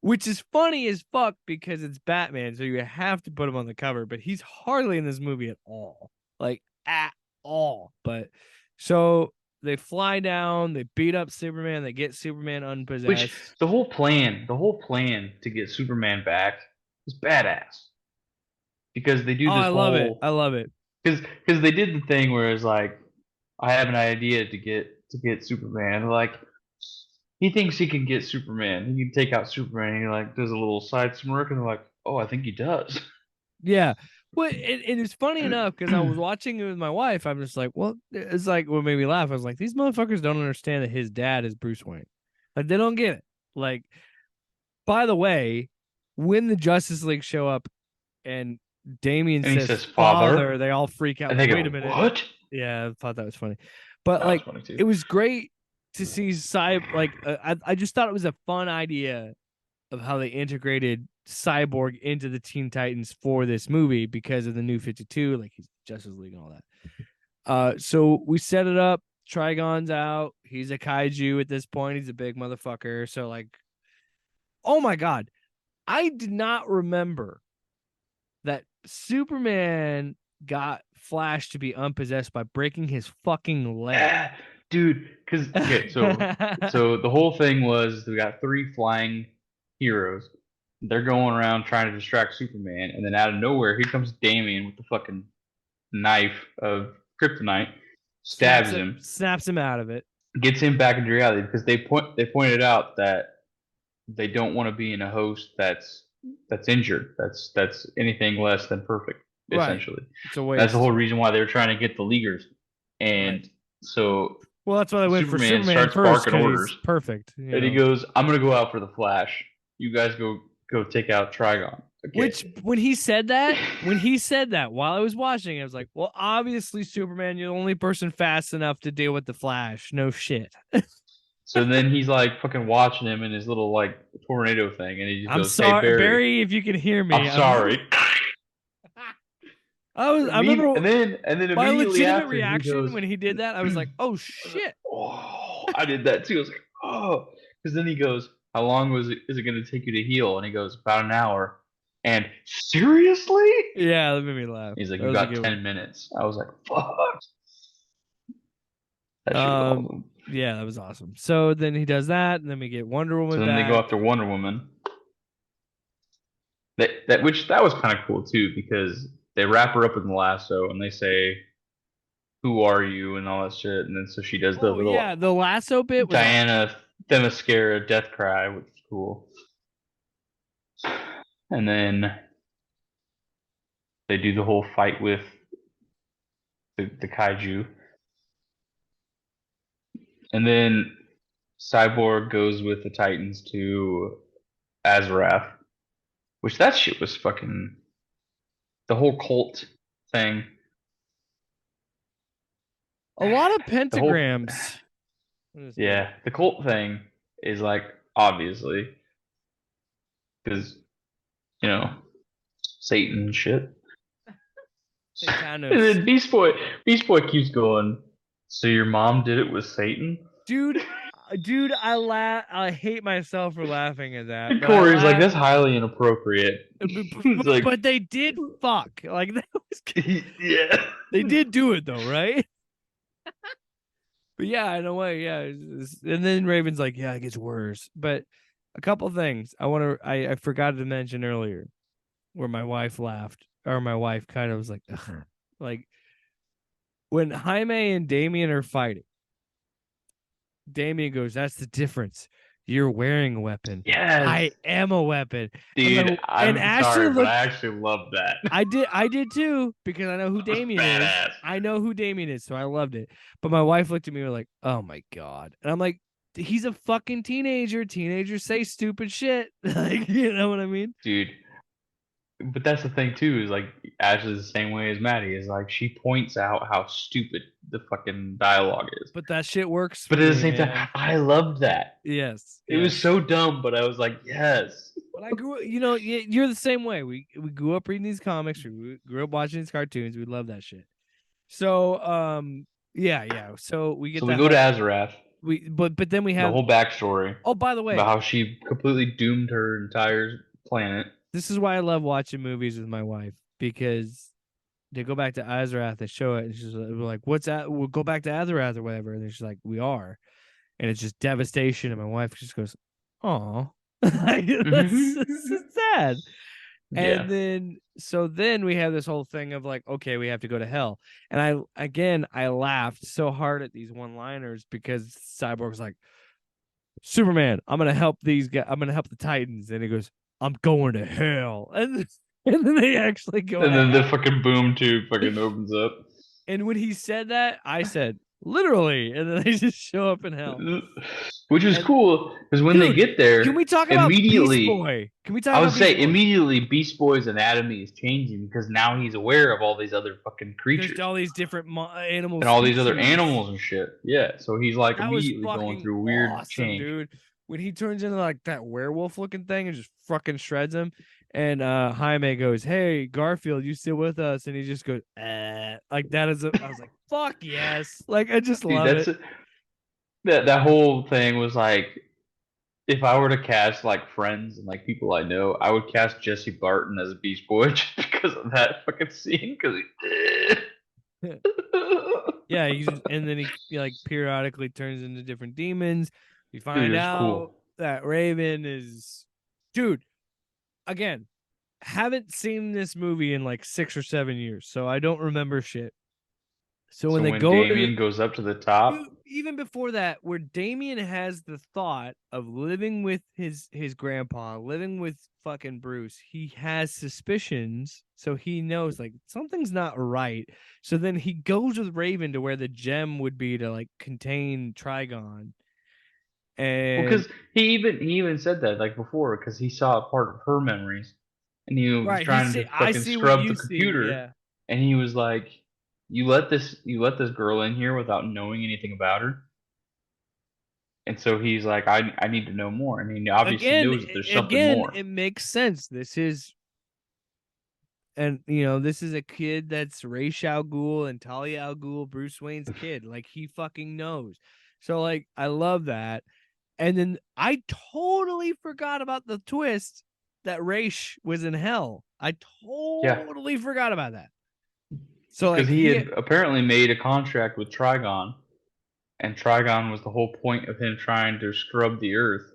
which is funny as fuck because it's Batman, so you have to put him on the cover. But he's hardly in this movie at all, like at all. But so they fly down, they beat up Superman, they get Superman unpossessed. Which the whole plan to get Superman back is badass because they do this. I love it. Because they did the thing where it's like, I have an idea to get Superman. Like he thinks he can get Superman. He can take out Superman. And he like does a little side smirk, and they're like, "Oh, I think he does." Yeah. Well, it is funny enough because I was watching it with my wife. I'm just like, well, it's like what made me laugh. I was like, these motherfuckers don't understand that his dad is Bruce Wayne. Like they don't get it. Like, by the way, when the Justice League show up and Damian And he says says, father, "Father," they all freak out and like, they wait a go, minute. "What?" Yeah, I thought that was funny. But That was like funny too. it was great to see I just thought it was a fun idea of how they integrated Cyborg into the Teen Titans for this movie because of the new 52, like he's Justice League and all that. So we set it up. Trigon's out. He's a kaiju at this point. He's a big motherfucker. So like, oh my god, I did not remember that Superman got Flash to be unpossessed by breaking his fucking leg. Yeah, dude. Because okay, so the whole thing was we got three flying heroes. They're going around trying to distract Superman, and then out of nowhere, here comes Damian with the fucking knife of kryptonite, stabs him, snaps him out of it. gets him back into reality because they pointed out that they don't want to be in a host that's injured, that's anything less than perfect, Right. essentially. It's a That's the waste. whole reason why they were trying to get the Leaguers, Right. and so Well, that's why they went for Superman Superman starts first barking because he's orders, perfect. and he goes, "I'm gonna go out for the Flash. You guys go take out Trigon." Okay. Which when he said that while I was watching, I was like, well, obviously Superman, you're the only person fast enough to deal with the Flash. No shit. So then he's like fucking watching him in his little like tornado thing, and he just I'm goes, "Hey sorry, Barry, Barry, if you can hear I'm me. sorry." I remember And then my immediately legitimate after he reaction goes, when he did that. I was like, oh shit. "Oh," I did that too. I was like, "Oh," because then he goes, "How long is it going to take you to heal?" And he goes, "About an hour." And seriously? Yeah, that made me laugh. He's like, That "You was a got good one. 10 minutes." I was like, "Fuck." That shit was awesome. Yeah, that was awesome. So then he does that, and then we get Wonder So Woman then they go back. after Wonder Woman. That was kind of cool too because they wrap her up in the lasso and they say, "Who are you?" and all that shit, and then so she does the Oh yeah, little the lasso bit was awesome. Diana Themyscira death cry, which is cool. And then they do the whole fight with the kaiju, and then Cyborg goes with the Titans to Azarath, which that shit was fucking the whole cult thing. A lot of The whole pentagrams. yeah, the cult thing is like obviously because you know Satan and shit. And Satanos. then Beast Boy keeps going. So your mom did it with Satan? Dude, I hate myself for laughing at that, And but I Corey's like, laugh. that's highly inappropriate. It's like, But they did fuck. Like that was yeah. they did do it though, right? But yeah, in a way, yeah. And then Raven's like, yeah, it gets worse. But a couple things I forgot to mention earlier where my wife laughed, or my wife kind of was like, ugh. Like when Jaime and Damien are fighting, Damien goes, that's the difference. You're wearing a weapon. Yes. I am a weapon. Dude, And I'm Ashley sorry, but looked. I actually love that. I did too because I know who That was Damien is. badass. I know who Damien is, so I loved it. But my wife looked at me like, "Oh my god," and I'm like, "He's a fucking teenager. Teenagers say stupid shit. Like, you know what I mean?" Dude, but that's the thing too, is like Ashley's the same way as Maddie, is like she points out how stupid the fucking dialogue is. But that shit works But for at the me, same man. time, I loved that. Yes, It was yes. so dumb, but I was like, yes. But I grew, you're the same way. We grew up reading these comics. We grew up watching these cartoons. We love that shit. So, yeah. So we get So we that go to whole Azarath, but then we the have. whole backstory Oh, by the about way, how she completely doomed her entire planet. this is why I love watching movies with my wife because they go back to Azarath, they show it, and she's like, "What's that? We'll go back to Azarath or whatever." And then she's like, "We are," and it's just devastation. And my wife just goes, "Oh, that's sad." Yeah. And then we have this whole thing of like, okay, we have to go to hell. And I laughed so hard at these one-liners because Cyborg's like, Superman, I'm gonna help these guys. I'm gonna help the Titans, and he goes, I'm going to hell, and then they actually go And to then the hell. fucking boom tube fucking opens up. And when he said that, I said literally, and then they just show up in hell. which is And cool because when they dude, get can there, we talk about Beast immediately, Boy? Can we talk I would about Beast say Boy? immediately Beast Boy's anatomy is changing because now he's aware of all these other fucking There's creatures all these different animal and all these other species. animals and shit. Yeah, so he's like That was immediately going fucking through a weird awesome, change. dude. When he turns into like that werewolf looking thing and just fucking shreds him. And Jaime goes, "Hey, Garfield, you still with us?" And he just goes, like that is I was like, fuck yes. Like I just Dude, love it. that whole thing was like if I were to cast like friends and like people I know, I would cast Jesse Barton as a Beast Boy just because of that fucking scene. Because Yeah, and then he like periodically turns into different demons. We dude, find it's out cool. that Raven is dude, again, haven't seen this movie in like 6 or 7 years, so I don't remember shit. So when So they when go to Damien goes up to the dude, top, even before that, where Damien has the thought of living with his grandpa, living with fucking Bruce, he has suspicions, so he knows like something's not right. So then he goes with Raven to where the gem would be to like contain Trigon, well, and because he even said that like before because he saw a part of her memories, and he was right, he trying see to I fucking see what scrub the you see, computer, yeah. and he was like, "You let this girl in here without knowing anything about her." And so he's like, I need to know more. And he obviously Again, knows that there's something again, more. it makes sense. This is and this is a kid that's Ra's al Ghul and Talia al Ghul, Bruce Wayne's kid. Like he fucking knows. So like I love that. And then I totally forgot about the twist that Ra's was in hell. I Yeah. totally forgot about that. So Because like he had apparently made a contract with Trigon, and Trigon was the whole point of him trying to scrub the earth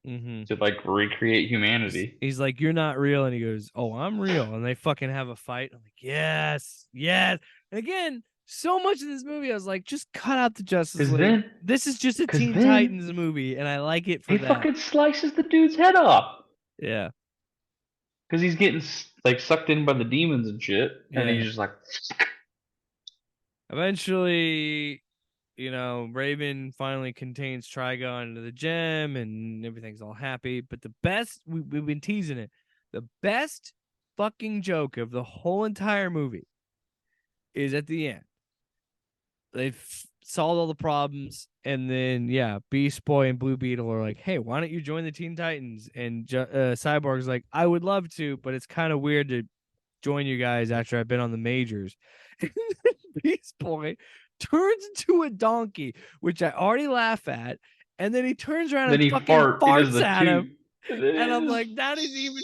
mhm. to like recreate humanity. He's like, "You're not real," and he goes, "Oh, I'm real," and they fucking have a fight. I'm like, "Yes, yes." And again, so much of this movie, I was like, "Just cut out the Justice Because League. then, This is just a because Teen then Titans movie, and I like it for he that." fucking slices the dude's head off. Yeah, Because he's getting like sucked in by the demons and shit, and yeah. he's just like, Eventually, Raven finally contains Trigon into the gem, and everything's all happy. But the best, we've been teasing it, the best fucking joke of the whole entire movie is at the end. They've solved all the problems, and then yeah, Beast Boy and Blue Beetle are like, "Hey, why don't you join the Teen Titans?" And Cyborg's like, "I would love to, but it's kind of weird to join you guys after I've been on the majors." And then Beast Boy turns into a donkey, which I already laugh at, and then he turns around then and he fucking he does farts the at him, toot, and then and I'm it like, that is even.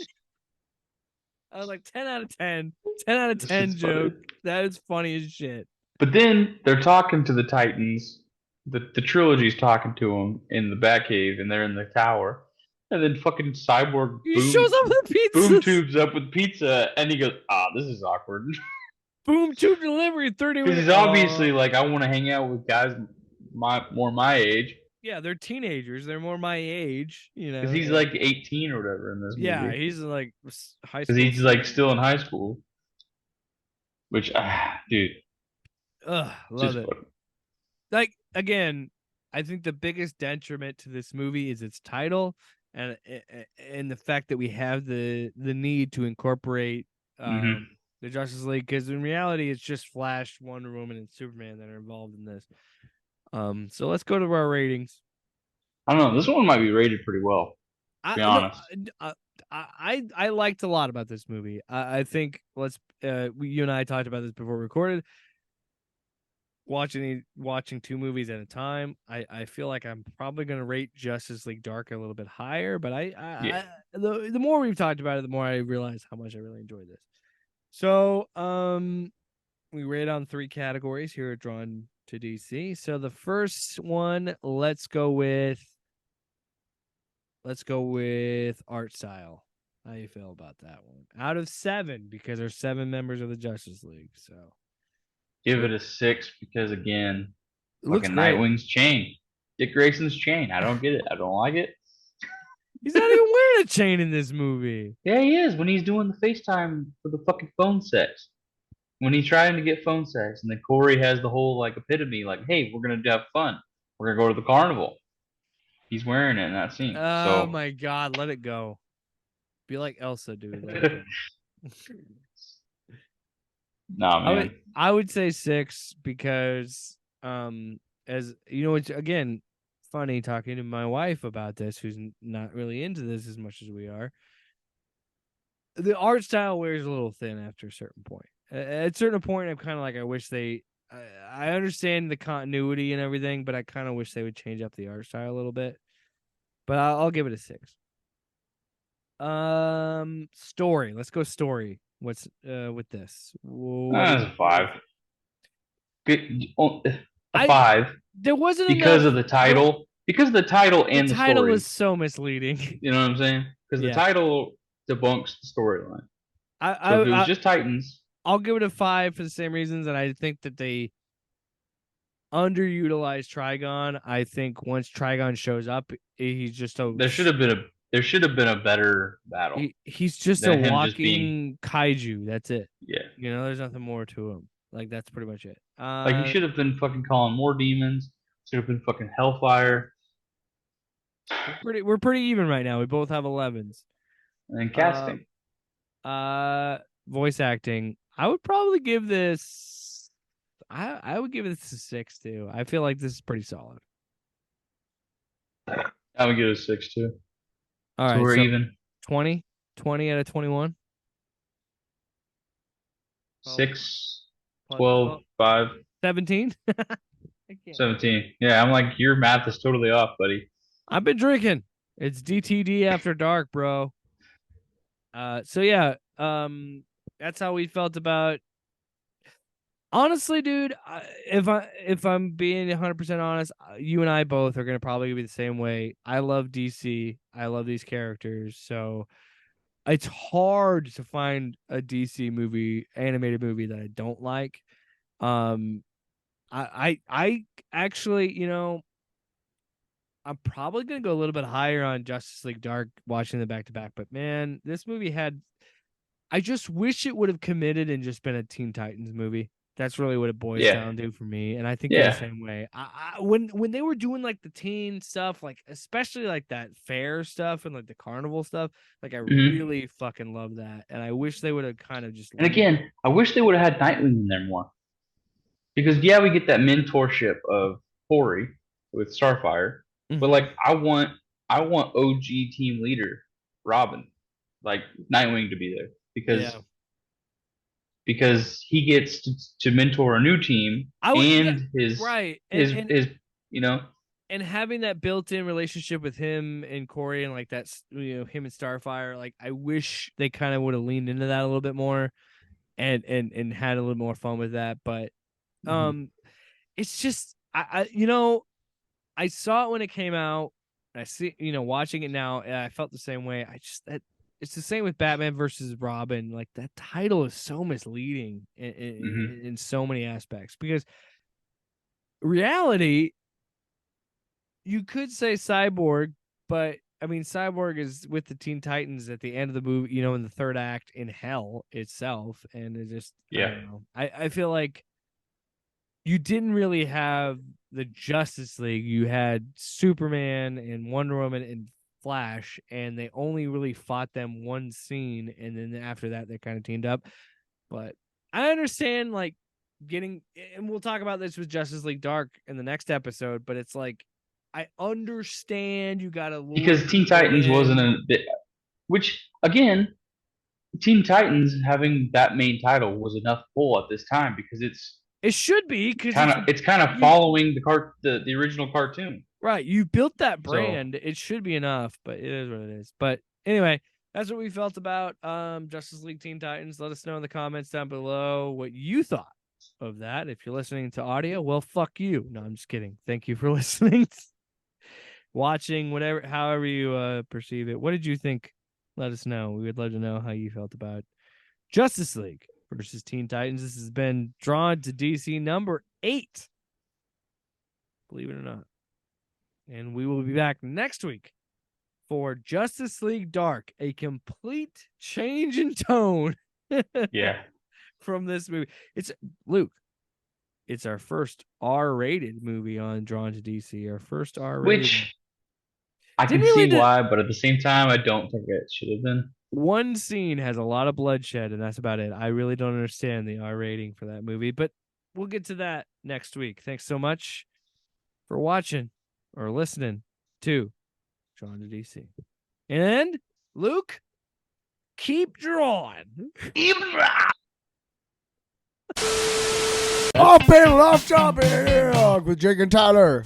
I was like, 10 out of 10, 10 out of just, it's 10 funny. joke. That is funny as shit. But then they're talking to the Titans. The trilogy's talking to them in the Batcave, and they're in the tower. And then fucking Cyborg He shows up with boom pizzas. tubes up with pizza, and he goes, "Ah, this is awkward," Boom tube delivery 30 because minutes. he's obviously like, I want to hang out with guys my age, Yeah, they're teenagers. They're more my age, because he's like 18 or whatever in this yeah, movie, he's like high because school he's like senior. still in high school. Which, dude, Ugh, it's love just it. fun. Like again, I think the biggest detriment to this movie is its title and the fact that we have the need to incorporate Hmm. the Justice League, because in reality it's just Flash, Wonder Woman, and Superman that are involved in this. So let's go to our ratings. I don't know. This one might be rated pretty well, to I be no, honest. I liked a lot about this movie. I think you and I talked about this before we recorded. Watching two movies at a time, I feel like I'm probably gonna rate Justice League Dark a little bit higher. But Yeah. the more we've talked about it, the more I realize how much I really enjoyed this. So we rate on three categories here at Drawn to DC. So the first one, let's go with art style. How you feel about that one? Out of 7, because there's 7 members of the Justice League. So Give it a 6 because again, it looks fucking great. Nightwing's chain, Dick Grayson's chain. I don't get it. I don't like it. He's not even wearing a chain in this movie. Yeah, he is when he's doing the FaceTime for the fucking phone sex. When he's trying to get phone sex, and then Corey has the whole like epitome, like, "Hey, we're gonna have fun. We're gonna go to the carnival." He's wearing it in that scene. Oh So my god, let it go. Be like Elsa, dude. Let it go. nah, man. I would say 6 because as you know, it's again funny talking to my wife about this, who's not really into this as much as we are. The art style wears a little thin after a certain point. At a certain point, I'm kind of like, I wish they. I understand the continuity and everything, but I kind of wish they would change up the art style a little bit. But I'll give it a 6. Story. Let's go story. What's with this? What That's do a 5. Good, a I 5 there wasn't because enough of the there, title. Because of the title the and the title is story. so misleading. You know what I'm saying? Because the Yeah. title debunks the storyline. I, So if it I was I just Titans, I'll give it a 5 for the same reasons, and I think that they underutilized Trigon. I think once Trigon shows up, he's just a there should have been a better battle he's just a than him just being walking kaiju. That's it. yeah. You know, there's nothing more to him. Like that's pretty much it. Like he should have been fucking calling more demons. Should have been fucking hellfire We're pretty even right now. We both have 11s. and Uh, casting. voice acting. I would probably give this. I would give this a 6 too. I feel like this is pretty solid. I would give it a 6 too. All So right, we're so even. 20, 20 out of 21. 6, 12, 12, 5, 17. I can't. 17. Yeah, I'm like your math is totally off, buddy. I've been drinking. It's DTD after dark, bro. So yeah, that's how we felt about. Honestly, dude, if I'm being 100% honest, you and I both are gonna probably be the same way. I love DC. I love these characters, so it's hard to find a DC movie, animated movie that I don't like. Um, I actually, you know, I'm probably gonna go a little bit higher on Justice League Dark, watching the back to back. But man, this movie had. I just wish it would have committed and just been a Teen Titans movie. That's really what it boils Yeah. down to for me, and I think you're the Yeah. same way. When they were doing like the teen stuff, like especially like that fair stuff and like the carnival stuff, like I Hmm. really fucking love that, and I wish they would have kind of just And leaned. again, I wish they would have had Nightwing in there more. Because yeah, we get that mentorship of Corey with Starfire, but Mm-hmm. like I want OG team leader Robin, like Nightwing to be there Yeah, because he gets to mentor a new team I would. Yeah, and right, his you know. and having that built-in relationship with him and Corey and like that's him and Starfire. Like I wish they kind of would have leaned into that a little bit more and had a little more fun with that. But Mhm. um, it's just I saw it when it came out. I see watching it now, and I felt the same way. I just that it's the same with Batman versus Robin. Like that title is so misleading Mhm. in so many aspects because reality you could say Cyborg, but I mean Cyborg is with the Teen Titans at the end of the movie, in the third act in Hell itself, and it just I Yeah. don't know. I feel like you didn't really have the Justice League. You had Superman and Wonder Woman and Flash, and they only really fought them one scene, and then after that they kind of teamed up. But I understand like getting, and we'll talk about this with Justice League Dark in the next episode, but it's like I understand you got to lure Because Teen people Titans wasn't in. a bit, which again, Teen Titans having that main title was enough pull at this time because It should be because it's it's kind of you following the original cartoon. right. You built that So brand. It should be enough, but it is what it is. But anyway, that's what we felt about Justice League Teen Titans. Let us know in the comments down below what you thought of that. If you're listening to audio, well, fuck you. No, I'm just kidding. Thank you for listening, watching, whatever, however you perceive it. What did you think? Let us know. We would love to know how you felt about Justice League versus Teen Titans. This has been Drawn to DC number 8. Believe it or not. And we will be back next week for Justice League Dark, a complete change in tone yeah, from this movie. It's Luke. It's our first R-rated movie on Drawn to DC. Our first R-rated. which I can Didn't really see why, but at the same time, I don't think it should have been. One scene has a lot of bloodshed, and that's about it. I really don't understand the R rating for that movie, but we'll get to that next week. Thanks so much for watching or listening to Drawn to DC. And Luke, keep drawing. Off panel, off topic with Jake and Tyler.